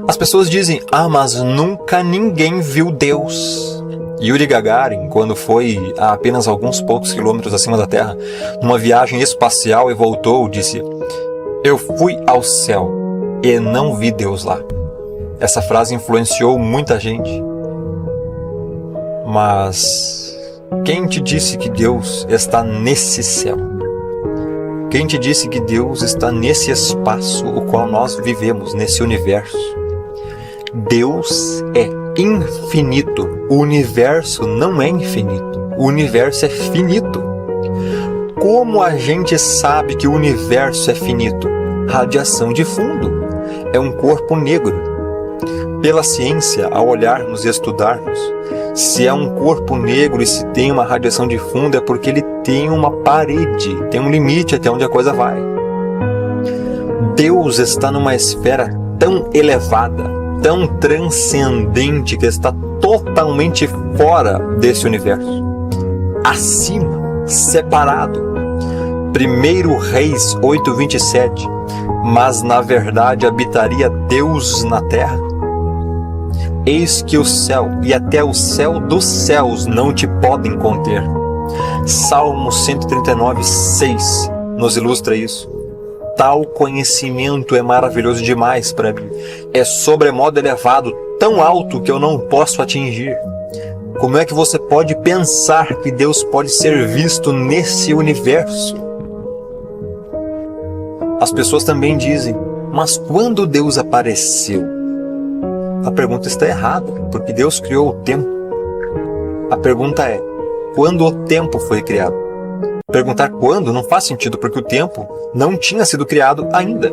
As pessoas dizem, mas nunca ninguém viu Deus. Yuri Gagarin, quando foi a apenas alguns poucos quilômetros acima da Terra, numa viagem espacial e voltou, disse: eu fui ao céu e não vi Deus lá. Essa frase influenciou muita gente. Mas quem te disse que Deus está nesse céu? Quem te disse que Deus está nesse espaço o qual nós vivemos, nesse universo? Deus é infinito. O universo não é infinito. O universo é finito. Como a gente sabe que o universo é finito? Radiação de fundo. É um corpo negro. Pela ciência, ao olharmos e estudarmos, se é um corpo negro e se tem uma radiação de fundo, é porque ele tem uma parede, tem um limite até onde a coisa vai. Deus está numa esfera tão elevada, tão transcendente, que está totalmente fora desse universo. Acima, separado. 1 Reis 8:27. Mas na verdade habitaria Deus na terra. Eis que o céu e até o céu dos céus não te podem conter. Salmo 139:6 nos ilustra isso. Tal conhecimento é maravilhoso demais para mim. É sobremodo elevado, tão alto que eu não posso atingir. Como é que você pode pensar que Deus pode ser visto nesse universo? As pessoas também dizem, mas quando Deus apareceu? A pergunta está errada, porque Deus criou o tempo. A pergunta é, quando o tempo foi criado? Perguntar quando não faz sentido, porque o tempo não tinha sido criado ainda.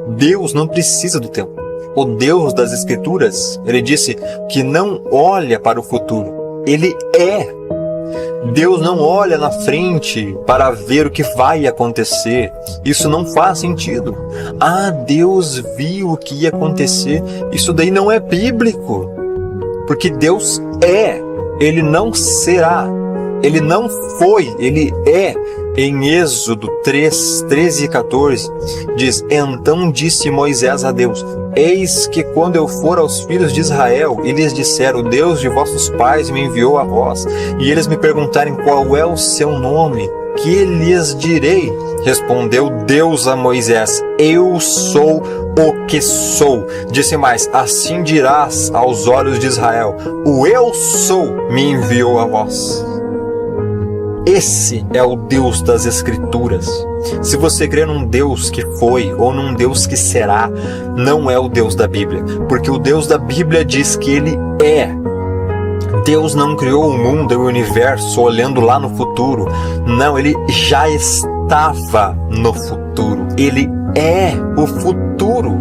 Deus não precisa do tempo. O Deus das Escrituras, ele disse que não olha para o futuro. Ele é. Deus não olha na frente para ver o que vai acontecer. Isso não faz sentido. Deus viu o que ia acontecer. Isso daí não é bíblico. Porque Deus é. Ele não será. Ele não foi. Ele é. Em Êxodo 3, 13 e 14, diz: então disse Moisés a Deus: eis que quando eu for aos filhos de Israel e lhes disser, o Deus de vossos pais me enviou a vós, e eles me perguntarem qual é o seu nome, que lhes direi? Respondeu Deus a Moisés: eu sou o que sou. Disse mais: assim dirás aos olhos de Israel, o eu sou me enviou a vós. Esse é o Deus das Escrituras. Se você crê num Deus que foi ou num Deus que será, não é o Deus da Bíblia, porque o Deus da Bíblia diz que Ele é. Deus não criou o mundo e o universo olhando lá no futuro. Não, Ele já estava no futuro. Ele é o futuro.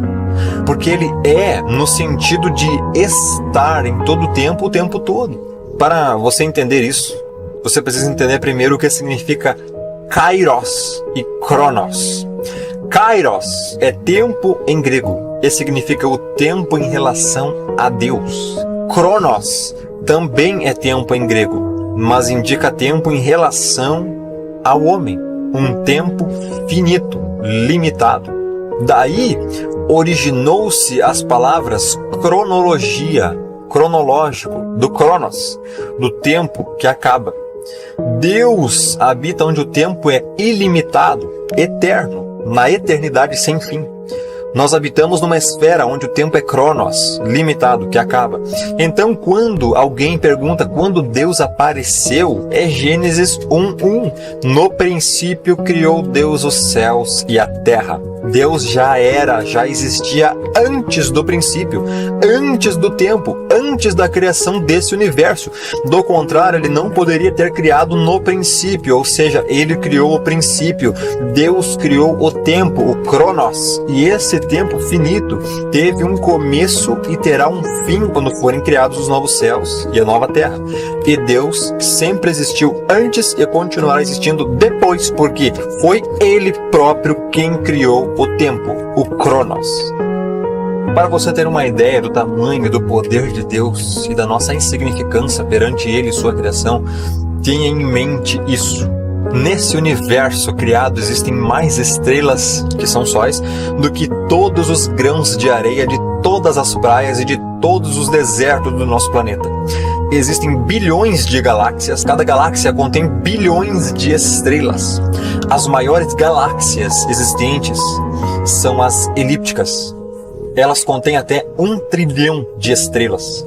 Porque Ele é no sentido de estar em todo o tempo todo. Para você entender isso, você precisa entender primeiro o que significa kairos e kronos. Kairos é tempo em grego e significa o tempo em relação a Deus. Kronos também é tempo em grego, mas indica tempo em relação ao homem. Um tempo finito, limitado. Daí originou-se as palavras cronologia, cronológico, do cronos, do tempo que acaba. Deus habita onde o tempo é ilimitado, eterno, na eternidade sem fim. Nós habitamos numa esfera onde o tempo é cronos, limitado, que acaba. Então, quando alguém pergunta quando Deus apareceu, é Gênesis 1:1. No princípio criou Deus os céus e a terra. Deus já existia antes do princípio, antes do tempo, antes da criação desse universo. Do contrário, ele não poderia ter criado no princípio, ou seja, ele criou o princípio. Deus criou o tempo, o cronos, e esse tempo finito teve um começo e terá um fim quando forem criados os novos céus e a nova terra. E Deus sempre existiu antes e continuará existindo depois, porque foi Ele próprio quem criou o tempo, o cronos. Para você ter uma ideia do tamanho e do poder de Deus e da nossa insignificância perante Ele e sua criação, tenha em mente isso. Nesse universo criado existem mais estrelas, que são sóis, do que todos os grãos de areia de todas as praias e de todos os desertos do nosso planeta. Existem bilhões de galáxias, cada galáxia contém bilhões de estrelas. As maiores galáxias existentes são as elípticas. Elas contêm até 1 trilhão de estrelas.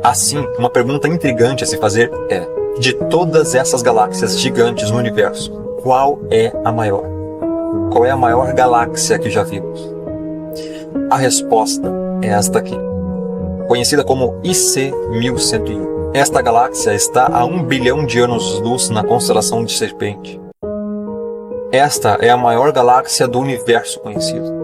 Assim, uma pergunta intrigante a se fazer é: de todas essas galáxias gigantes no universo, qual é a maior? Qual é a maior galáxia que já vimos? A resposta é esta aqui, conhecida como IC 1101. Esta galáxia está a 1 bilhão de anos-luz na constelação de Serpente. Esta é a maior galáxia do universo conhecido.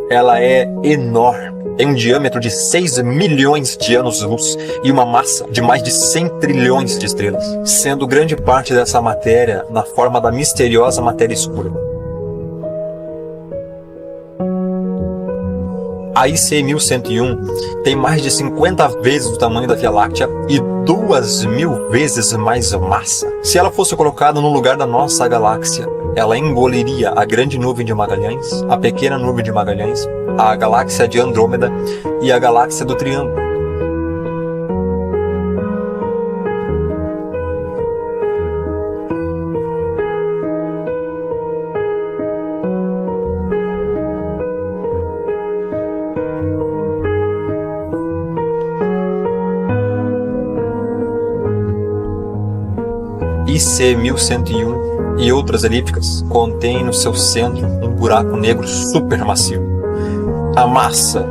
Ela é enorme, tem um diâmetro de 6 milhões de anos-luz e uma massa de mais de 100 trilhões de estrelas, sendo grande parte dessa matéria na forma da misteriosa matéria escura. A IC 1101 tem mais de 50 vezes o tamanho da Via Láctea e 2.000 vezes mais massa. Se ela fosse colocada no lugar da nossa galáxia, ela engoliria a grande nuvem de Magalhães, a pequena nuvem de Magalhães, a galáxia de Andrômeda e a galáxia do Triângulo. IC 1101 e outras elípticas contêm no seu centro um buraco negro supermassivo. A massa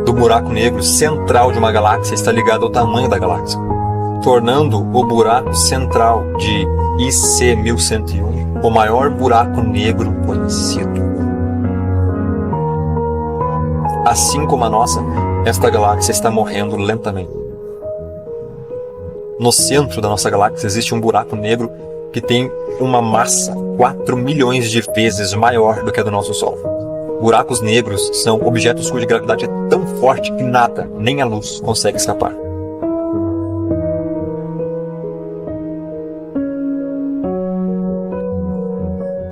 do buraco negro central de uma galáxia está ligada ao tamanho da galáxia, tornando o buraco central de IC 1101 o maior buraco negro conhecido. Assim como a nossa, esta galáxia está morrendo lentamente. No centro da nossa galáxia existe um buraco negro que tem uma massa 4 milhões de vezes maior do que a do nosso Sol. Buracos negros são objetos cuja gravidade é tão forte que nada, nem a luz, consegue escapar.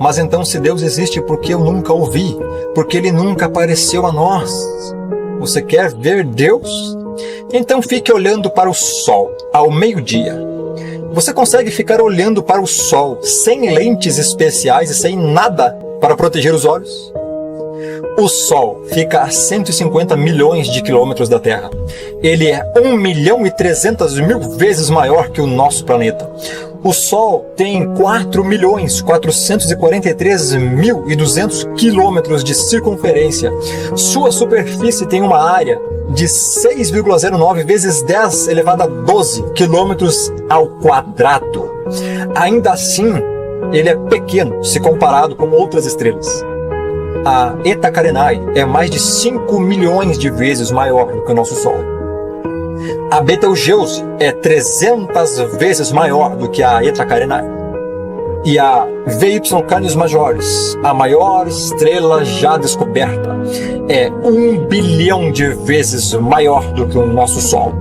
Mas então, se Deus existe, por que eu nunca o vi? Por que Ele nunca apareceu a nós? Você quer ver Deus? Então fique olhando para o Sol ao meio-dia. Você consegue ficar olhando para o Sol sem lentes especiais e sem nada para proteger os olhos? O Sol fica a 150 milhões de quilômetros da Terra. Ele é 1.300.000 vezes maior que o nosso planeta. O Sol tem 4.443.200 quilômetros de circunferência. Sua superfície tem uma área de 6,09 vezes 10 elevado a 12 quilômetros ao quadrado. Ainda assim, ele é pequeno se comparado com outras estrelas. A Eta Carinae é mais de 5 milhões de vezes maior do que o nosso Sol. A Betelgeuse é 300 vezes maior do que a Eta Carinae. E a VY Canis Majoris, a maior estrela já descoberta, é 1 bilhão de vezes maior do que o nosso Sol.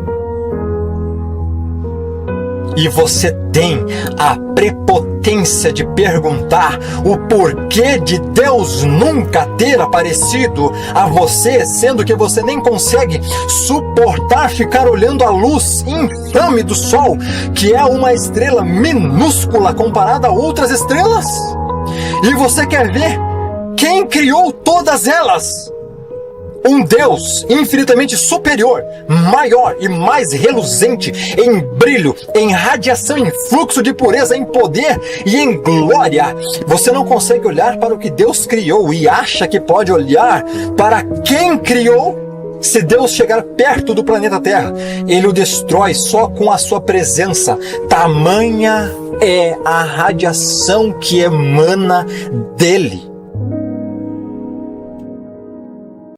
E você tem a prepotência de perguntar o porquê de Deus nunca ter aparecido a você, sendo que você nem consegue suportar ficar olhando a luz infame do Sol, que é uma estrela minúscula comparada a outras estrelas? E você quer ver quem criou todas elas? Um Deus infinitamente superior, maior e mais reluzente em brilho, em radiação, em fluxo de pureza, em poder e em glória. Você não consegue olhar para o que Deus criou e acha que pode olhar para quem criou? Se Deus chegar perto do planeta Terra, Ele o destrói só com a sua presença. Tamanha é a radiação que emana dele.